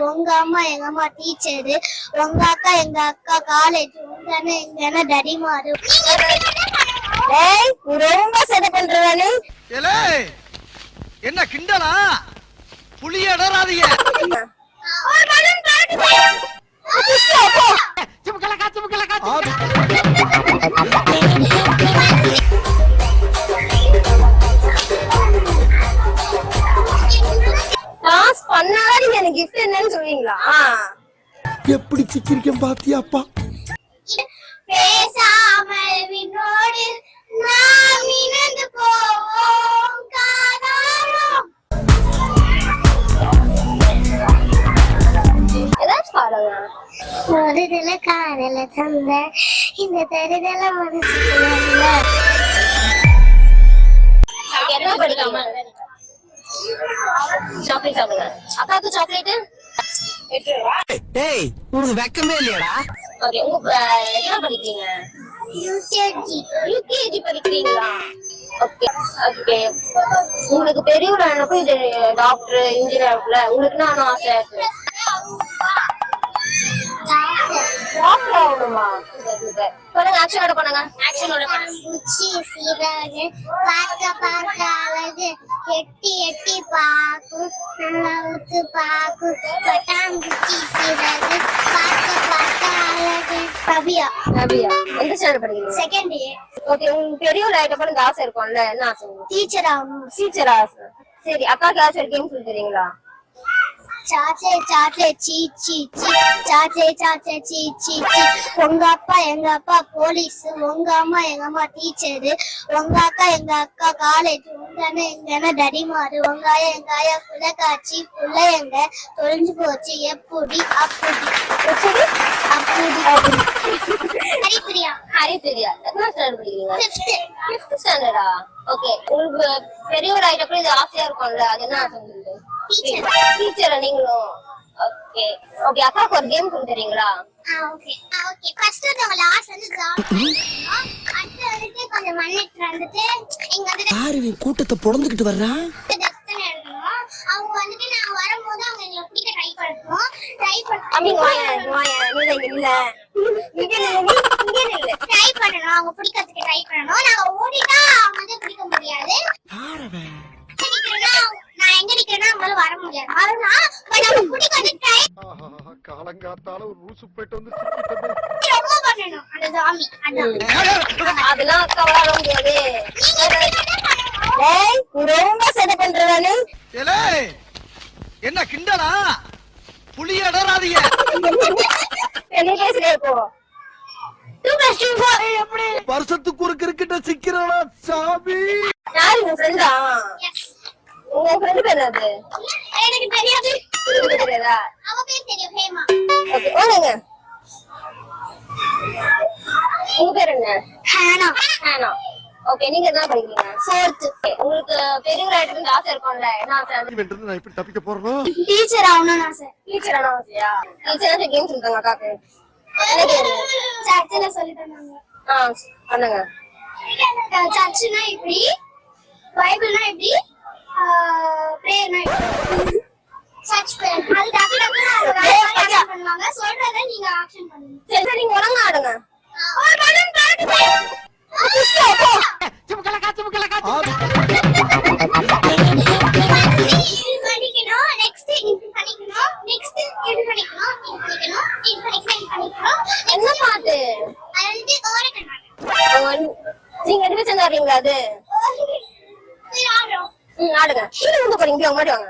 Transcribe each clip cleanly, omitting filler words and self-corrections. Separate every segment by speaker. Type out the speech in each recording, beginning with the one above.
Speaker 1: உங்க அம்மா எங்க அம்மா டீச்சரு, உங்க அக்கா எங்க அக்கா காலேஜ், உங்க அண்ணன் எங்க அண்ணன் டடிமாரு.
Speaker 2: ரொம்ப சேட்டை பண்றானே.
Speaker 3: என்ன கிண்டலா? புளிய இடறாதீங்க.
Speaker 2: கிஃப்ட் என்னன்னு சொல்லுவீங்களா?
Speaker 3: எப்படி சிக்கிரிக்கம் பாத்தியாப்பா?
Speaker 1: பேசாமல் விண்ணோடு நாம் இணைந்து போவோம் காதாரம்.
Speaker 2: ஏதாச்சும் பாடுங்க.
Speaker 1: ஒருதல காதல தந்த இந்த தருதல மனசுக்குள்ள
Speaker 2: என்ன படிக்காம சாக்லேட் சாப்பிடுங்க. அக்காவுக்கு சாக்லேட்
Speaker 3: டேய் உனக்கு வெக்கமே இல்லையாடா?
Speaker 2: ஓகே. உங்க என்ன படிக்கிறீங்க? யூகேஜி படிக்கிறீங்களா? Okay okay. உங்களுக்கு பெரியவங்க எனக்கும் இது டாக்டர் இன்ஜினியர் உங்களுக்கு என்ன ஆசை இருக்கு? டாக்டர் ஆகணுமா? சொல்லுங்க. ஆக்ஷனோட பண்ணுங்க. ஆக்ஷனோட பண்ணுங்க.
Speaker 1: உச்சி சீரகு பார்க்க பார்க்க அழகு எட்டி எட்டி பாக்கு நல்லா ஊத்து பாக்கு பட்டாம்பூச்சி சீரகு பார்க்க பார்க்க அழகு. நபியா.
Speaker 2: நபியா எந்த ஸ்டாண்டர்ட் படிக்கிறீங்க?
Speaker 1: Second year.
Speaker 2: ஓகே. உங்களுக்கு பெரியவங்க ஆயிட்ட இந்த ஆசை இருக்கும்ல, என்ன ஆசை?
Speaker 1: டீச்சர் ஆகணும்.
Speaker 2: டீச்சர் ஆசை. சரி, அக்கா கிளாஸ் இருக்கேன்னு சொல்லி தெரியுங்களா?
Speaker 1: சாக்லேட் சாக்லேட் சீ சீ சீ சாக்லேட் சாக்லேட் சீ சீ சீ. உங்க அப்பா எங்க அப்பா போலீஸ், உங்க அம்மா எங்க அம்மா டீச்சரு, உங்க அக்கா எங்க அக்கா காலேஜ், உங்க அண்ணன் எங்க அண்ணன் டடிமாரு, உங்க ஆயா எங்க ஆயா புள்ளக்காட்சி, புள்ள எங்க தொலைஞ்சு போச்சு எப்படி அப்படி அப்படி. ஹரிப்பிரியா.
Speaker 2: ஹரிப்பிரியா எத்தனை ஸ்டாண்டர்ட் படிக்கிறீங்க?
Speaker 1: ஃபிஃப்த்
Speaker 2: ஸ்டாண்டர்டா? ஓகே. உங்களுக்கு பெரியவர் ஆயிட்டப்ப இது ஆசையா இருக்கும்ல, அது என்ன ஆசை உங்களுக்கு? டீச்சரா நீங்களும்? Okay okay. அக்காவுக்கு ஒரு கேம் சொல்லி தரீங்களா?
Speaker 1: Okay okay. ஃபர்ஸ்ட் வந்து லாஸ்ட் வந்து ஜாம்பி, அடுத்து வந்து கொஞ்சம் மண்ணிட்டு வந்துட்டு இங்க வந்து
Speaker 3: யாரு கூட்டத்தை பொளந்துக்கிட்டு வர்றா?
Speaker 1: அவங்க வந்துட்டு நான் வரும்போது அவங்க எங்களை பிடிக்க ட்ரை பண்ணணும். ட்ரை பண்ணணும். அவங்க பிடிக்கிறதுக்கு ட்ரை பண்ணணும். நாங்க ஓடிட்டா அவங்க வந்து பிடிக்க முடியாது. நான் எங்க நிக்கிறேன்னா அவங்களால வர முடியாது. வரலாம் பட் அவங்க பிடிக்க வந்து ட்ரை
Speaker 3: காலங்காத்தால ஒரு ரூசு போயிட்டு வந்து
Speaker 1: ரொம்ப பண்ணணும். அந்த ஜாம்பி
Speaker 2: அதெல்லாம் அக்காவா முடியாது. ரொம்ப சேட்டை பண்றானே.
Speaker 3: என்ன கிண்டலா? புளிய இடறாதீங்க.
Speaker 2: என்ன பேசுறே இப்போ?
Speaker 1: 2 + 2 4 எப்படி
Speaker 3: வருஷத்துக்கு ஒரு கிரிக்கெட்ட சிக்கிறடா சாமி.
Speaker 2: யாரு உங்க ஃப்ரெண்டா?
Speaker 1: எஸ்.
Speaker 2: உங்க ஃப்ரெண்ட் பேர் என்னது?
Speaker 1: எனக்கு தெரியாது.
Speaker 2: தெரியாதா?
Speaker 1: அவ பேர் தெரியும், ஹேமா.
Speaker 2: ஓகே. ஓடுங்க. உங்க பேர் என்ன?
Speaker 1: ஹானா.
Speaker 2: ஹானா. ஓகே. நீங்க என்ன படிக்கிறீங்க?
Speaker 1: 4th.
Speaker 2: உங்களுக்கு பெரியவர் ஆயிட்டு ஆசை இருக்கும்ல, என்ன ஆசை?
Speaker 3: நான் இப்படி தப்பிக்க போறேன்.
Speaker 1: டீச்சர் ஆகணும்னு ஆசை.
Speaker 2: டீச்சர் ஆன ஆசையா? டீச்சர் கேம் சொல்றாங்க அக்காக்கு. என்ன கேம்?
Speaker 1: சர்ச்சில சொல்லி தந்தாங்க.
Speaker 2: பண்ணுங்க.
Speaker 1: சர்ச்னா இப்படி, பைபிள்னா இப்படி, பிரேயர்னா இப்படி. சர்ச் பிரேயர் அது டக்கு டக்குன்னு பண்ணுவாங்க. சொல்றத நீங்க ஆக்ஷன் பண்ணுங்க.
Speaker 2: சரி, நீங்க ஒழுங்கா ஆடுங்க.
Speaker 1: ஒரு பலூன் பாட்டு போ. பண்ணிக்கணும். நெக்ஸ்ட் இது பண்ணிக்கணும். நெக்ஸ்ட் இது பண்ணிக்கணும். இது பண்ணிக்கணும். இது பண்ணிக்கணும்.
Speaker 2: என்ன பாட்டு?
Speaker 1: அது வந்து ஓரக்கண்ணாடி.
Speaker 2: நீங்க ரெண்டு பேரும் சேர்ந்து ஆடுறீங்களா அது?
Speaker 1: ஆடுறோம்.
Speaker 2: ஆடுங்க. கீழே வந்து போறீங்க, முன்னாடி வாங்க.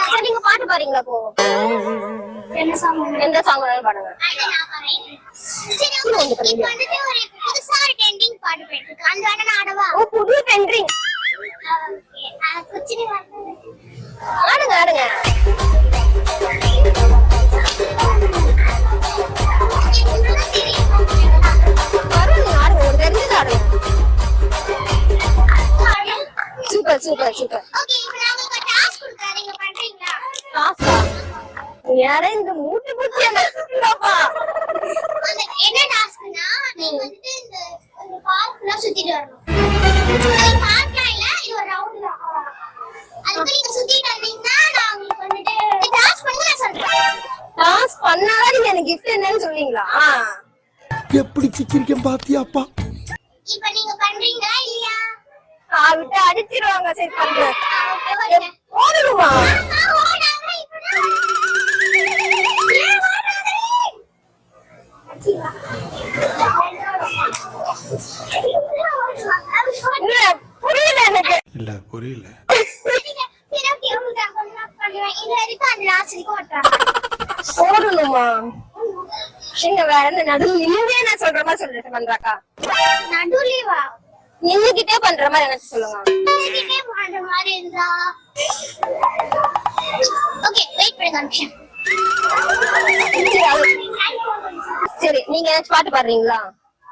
Speaker 2: சரி, நீங்க பாட்டு பாடுறீங்களா? போ.
Speaker 1: என்ன சாங்?
Speaker 2: எந்த சாங் வேணாலும் பாடுங்க.
Speaker 1: சரி, இப்போ வந்துட்டு ஒரு புதுசா ஒரு ட்ரெண்டிங் பாட்டு போயிட்டு இருக்கு. அந்த வேணா நான் ஆடவா?
Speaker 2: ஓ, புது ட்ரெண்டிங்.
Speaker 1: குச்சினி வந்து
Speaker 2: ஆடுங்க ஆடுங்க. பரவாயில்ல, ஆடுங்க. ஒரு தெரிஞ்சது ஆடுங்க. Super super super.
Speaker 1: ஓகே, இப்போ நான் உங்களுக்கு டாஸ்க் கொடுக்கறேன். நீங்க பண்றீங்களா?
Speaker 2: டாஸ்கா? யாரே இந்த மூட்டை பூச்சி என்ன சுத்துறாப்பா?
Speaker 1: அந்த என்ன டாஸ்க்னா, நீங்க வந்துட்டு இந்த பார்க் ஃபுல்லா சுத்திட்டு வரணும். அது பார்க்லாம் இல்ல, இது ஒரு ரவுண்ட் தான். அதுக்கு நீங்க சுத்திட்டு வந்தீங்கன்னா நான் உங்களுக்கு வந்துட்டு டாஸ்க் பண்ணி
Speaker 2: கிஃப்ட் என்னன்னு சொல்லுவீங்களா?
Speaker 3: எப்படி சிக்கிரிக்கம் பாத்தியாப்பா?
Speaker 1: இப்ப நீங்க பண்றீங்களா இல்லையா?
Speaker 2: விட்டு அடிச்சிருவாங்க. சரி பண்றேன். ஓடணுமா? புரியல எனக்கு.
Speaker 3: இல்ல புரியல.
Speaker 2: ஓடணுமா? நீங்க வேற என்ன நடுவு நின்னுட்டே நான் சொல்ற மாதிரி சொல்லிட்டு பண்றாக்கா?
Speaker 1: நடுவுலவா?
Speaker 2: நின்னுகிட்டே பண்ற மாதிரி எனக்கு சொல்லுங்க.
Speaker 1: நின்னுகிட்டே பண்ற மாதிரி இருந்தா ஓகே வெயிட் பண்ணுங்க நிமிஷம்.
Speaker 2: சரி நீங்க ஏதாச்சும் பாட்டு பாடுறீங்களா?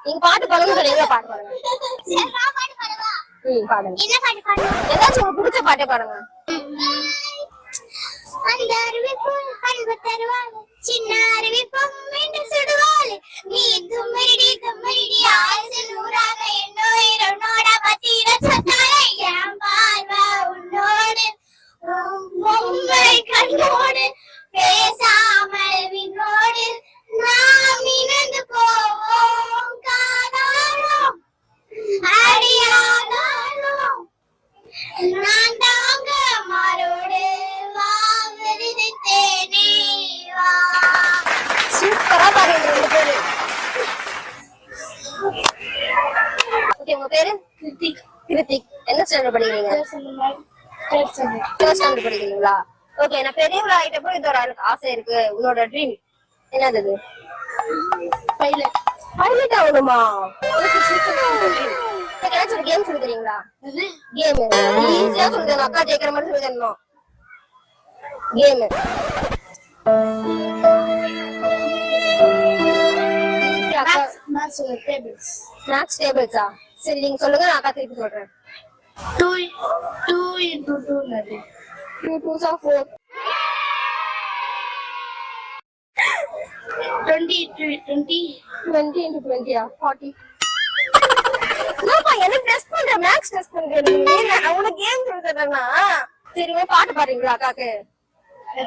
Speaker 2: நீங்க பாட்டு பாடுங்க சொல்றீங்களா? பாட்டு பாடுங்க.
Speaker 1: சரி நான் பாட்டு பாடவா?
Speaker 2: பாடுங்க.
Speaker 1: என்ன பாட்டு பாடணும்?
Speaker 2: ஏதாச்சும் உங்களுக்கு பிடிச்ச பாட்டே பாடுங்க.
Speaker 1: அந்த அருவிப்பும் அன்பு தருவாள் சின்ன அருவிப்பும் என்று சுடுவாள் நீ தும்மரிடி ஆயுசு நூறாக என்னோட பத்திர சொன்னாலே என் பார்வை உன்னோடு பொம்மை கண்ணோடு பேசாமல் விண்ணோடு நாம் இணைந்து போவோம் காதாரம் அடியாதாரம் நான் தாங்க மாறோடு வா விருது தேடி வா.
Speaker 2: சூப்பரா பாடுறீங்க ரெண்டு பேரு. ஓகே உங்க பேரு? கிருத்திக். கிருத்திக் என்ன ஸ்டாண்டர்ட் படிக்கிறீங்க? தேர்ட் ஸ்டாண்டர்ட் படிக்கிறீங்களா? ஓகே நான் பெரியவளா ஆயிட்டப்போ இது ஒரு ஆசை இருக்கு. உன்னோட ட்ரீம் என்னது? பைலட். பைலட் ஆகணுமா? ஏதாச்சும் ஒரு கேம் சொல்லி தரீங்களா? கேம் ஈஸியா சொல்லி தரணும். அக்கா ஜெயிக்கிற மாதிரி சொல்லி தரணும். கேம் மேக்ஸ் டேபிள்ஸா? சரி நீங்க சொல்லுங்க நான் அக்கா திருப்பி சொல்றேன்.
Speaker 1: 2 into 2 நது
Speaker 2: 2 2s are 4.
Speaker 1: 20 into
Speaker 2: 20 ஆ 40. என்னப்பா என்ன டெஸ்ட் பண்ற? மேக்ஸ் டெஸ்ட் பண்றீங்க. நான் உனக்கு கேம் சொல்லி தரேன்னா சரிங்க. பாட்டு பாடுறீங்களா அக்காக்கு?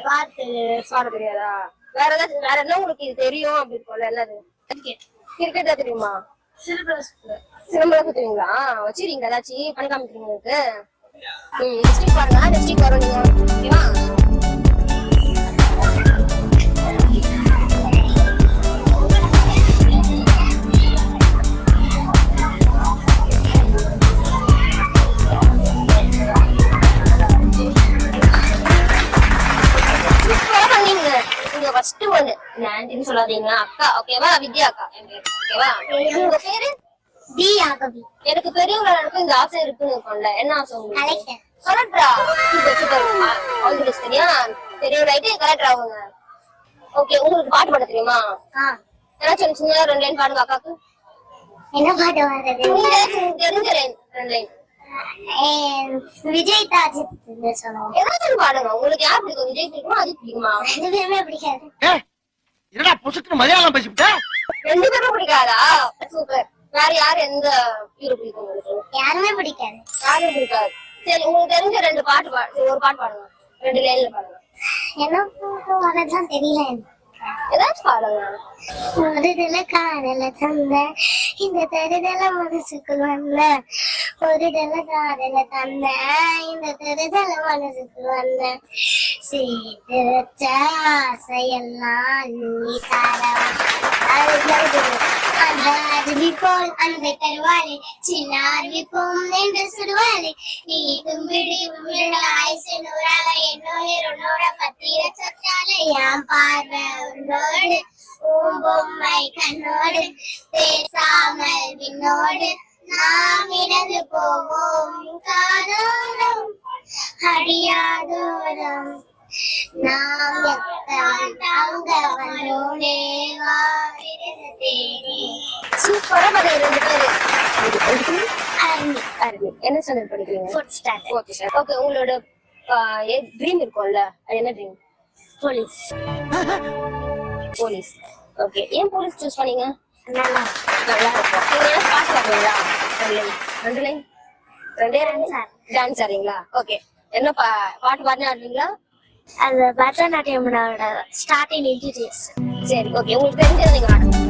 Speaker 1: பாட்டு
Speaker 2: பாட தெரியாதா? வேற ஏதாச்சும் வேற என்ன உங்களுக்கு இது தெரியும் அப்படி இருக்கும்ல? என்னது? கிரிக்கெட்டா தெரியுமா? சிலம்பரம் தெரியுங்களா? வச்சிருக்கீங்களா? ஏதாச்சும் பண்ணி காமிக்கிறீங்க உங்களுக்கு? டிஸ்ட்ரிக்ட் பாருங்க. டிஸ்ட்ரிக்ட் வரும் நீங்க. ஓகேவா? ஃபர்ஸ்ட் ஒன்னு ஆன்டின்னு சொல்லாதீங்க. அக்கா ஓகேவா? வித்யா அக்கா என் பேரு. ஓகேவா? உங்க பேரு?
Speaker 1: டி ஆகவி.
Speaker 2: எனக்கு பெரியவங்கள எனக்கு இந்த ஆசை இருக்குன்னு இருக்கும்ல. என்ன ஆசை உங்களுக்கு?
Speaker 1: கலெக்டர்.
Speaker 2: கலெக்டரா? சூப்பர். All the best. சரியா? பெரியவங்கள ஆயிட்டு கலெக்டர் ஆகுங்க. ஓகே உங்களுக்கு பாட்டு பாட தெரியுமா? ஏதாச்சும் சின்ன 2 லைன் பாடுங்க அக்காக்கு.
Speaker 1: என்ன பாட்டு பாடுறது?
Speaker 2: நீங்க ஏதாச்சும் தெரிஞ்ச 2 லைன்.
Speaker 1: விஜய் தாஜ் சொல்லுவாங்க.
Speaker 2: ஏதாச்சும் பாடுங்க. உங்களுக்கு யார் பிடிக்கும்? விஜய் பிடிக்குமா அஜித் பிடிக்குமா?
Speaker 1: ரெண்டு பேருமே பிடிக்காது.
Speaker 3: என்னடா புசுக்குன்னு மலையாளம் பேசிவிட்ட?
Speaker 2: 2 பேரும் பிடிக்காதா? சூப்பர். வேற யாரு எந்த ஹீரோ பிடிக்கும் உங்களுக்கு?
Speaker 1: யாருமே பிடிக்காது.
Speaker 2: யாரும் பிடிக்காது. சரி உங்களுக்கு தெரிஞ்ச 2 பாட்டு ஒரு பாட்டு பாடுங்க. 2 லைன்ல பாடுங்க.
Speaker 1: என்ன வரதான் தெரியல.
Speaker 2: ஏதாச்சும் பாடுங்க.
Speaker 1: ஒருதல காதல தந்த இந்த தருதல மனசுக்குள் வந்த ஒருதல காதல தந்த இந்த தருதல மனசுக்குள் வந்த சேர்த்து வச்ச ஆசையெல்லாம் நீ அந்த அருவி போல் அன்பை தருவாளே சின்ன அருவி போல் என்று சுடுவாளே நீ தும்பிடி ஆயுசு நூறாக என்னோட பத்திர சொத்தாலே என் பார்வை உன்னோடு பொம்மை கண்ணோடு பேசாமல் விண்ணோடு நாம் இணைந்து போவோம் காதோரம் அடியாதோரம் நாம் தாங்க வந்தோடே வா தேடி.
Speaker 2: சூப்பரா பாடுங்க 2 பேரு.
Speaker 1: அருணி.
Speaker 2: அருணி என்ன ஸ்டாண்டர்ட் படிக்கிறீங்க?
Speaker 1: 4th standard.
Speaker 2: ஓகே உங்களோட ட்ரீம் இருக்கும்ல, அது என்ன ட்ரீம்?
Speaker 1: போலீஸ்.
Speaker 2: போலீஸ். ஓகே ஏன் போலீஸ் சூஸ் பண்ணீங்க?
Speaker 1: நல்லா
Speaker 2: இருக்கும். நீங்க என்ன பாட்டு பாடுறீங்களா? 2 லைன் 2 டான்ஸ் ஆடுறீங்களா? ஓகே என்ன பாட்டு பாடினா ஆடுவீங்களா?
Speaker 1: அது பரதநாட்டியமோட ஸ்டார்டிங் இன்ட்ரோடக்ஷன்.
Speaker 2: சரி ஓகே உங்களுக்கு தெரிஞ்சது நீங்க ஆடுங்க